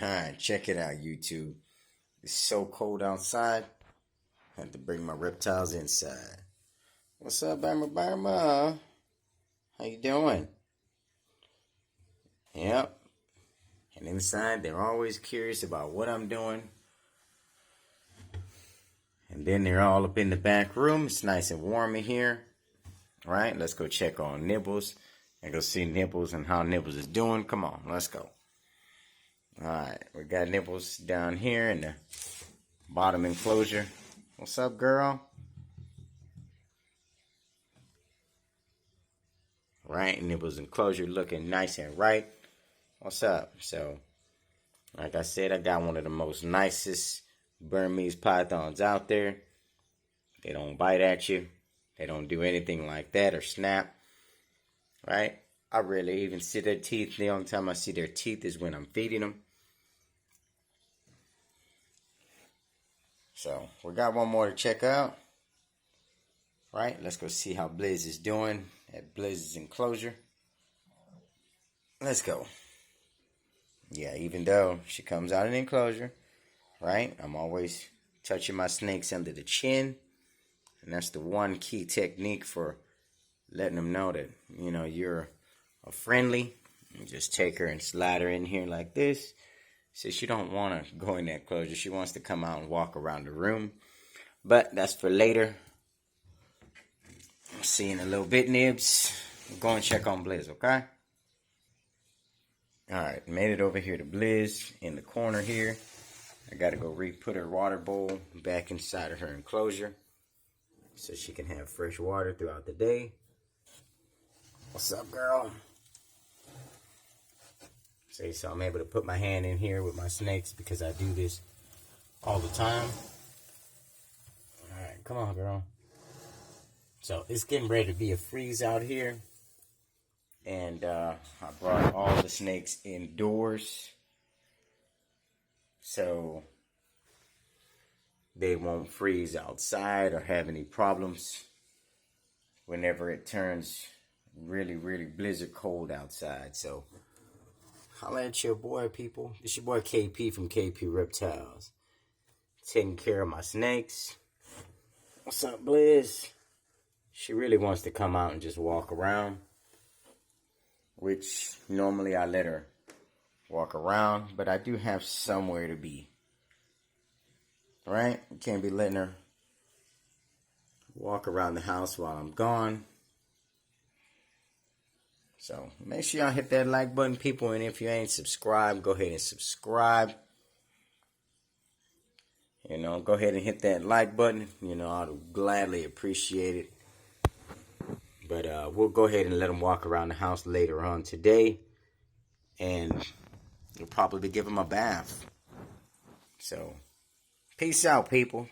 Alright, check it out, YouTube. It's so cold outside. I had to bring my reptiles inside. What's up, Burma? How you doing? Yep. And inside, they're always curious about what I'm doing. And then they're all up in the back room. It's nice and warm in here. All right, let's go check on Nibbles and go see Nibbles and how Nibbles is doing. Come on, let's go. All right, we got Nibbles down here in the bottom enclosure. What's up, girl? Right, Nibbles enclosure looking nice and right. What's up? So, like I said, I got one of the most nicest Burmese Pythons out there. They don't bite at you. They don't do anything like that or snap. Right? I rarely even see their teeth. The only time I see their teeth is when I'm feeding them. So, we got one more to check out. Right? Let's go see how Blizz is doing at Blizz's enclosure. Let's go. Yeah, even though she comes out in the enclosure, right? I'm always touching my snakes under the chin. And that's the one key technique for letting them know that, you know, you're a friendly. You just take her and slide her in here like this. So she don't want to go in that enclosure. She wants to come out and walk around the room. But that's for later. I'll see you in a little bit, Nibs. Go and check on Blizz, okay? Alright, made it over here to Blizz in the corner here. I gotta go put her water bowl back inside of her enclosure so she can have fresh water throughout the day. What's up, girl? See, so I'm able to put my hand in here with my snakes because I do this all the time. Alright, come on, girl. So it's getting ready to be a freeze out here. And I brought all the snakes indoors so they won't freeze outside or have any problems whenever it turns really, really blizzard cold outside. So holla at your boy, people. It's your boy KP from KP Reptiles. Taking care of my snakes. What's up, Blizz? She really wants to come out and just walk around, which normally I let her walk around, but I do have somewhere to be. Right? You can't be letting her walk around the house while I'm gone. So make sure y'all hit that like button, people, and if you ain't subscribed, go ahead and subscribe. You know, go ahead and hit that like button. You know, I'd gladly appreciate it. But we'll go ahead and let them walk around the house later on today. And we'll probably give them a bath. So, peace out, people.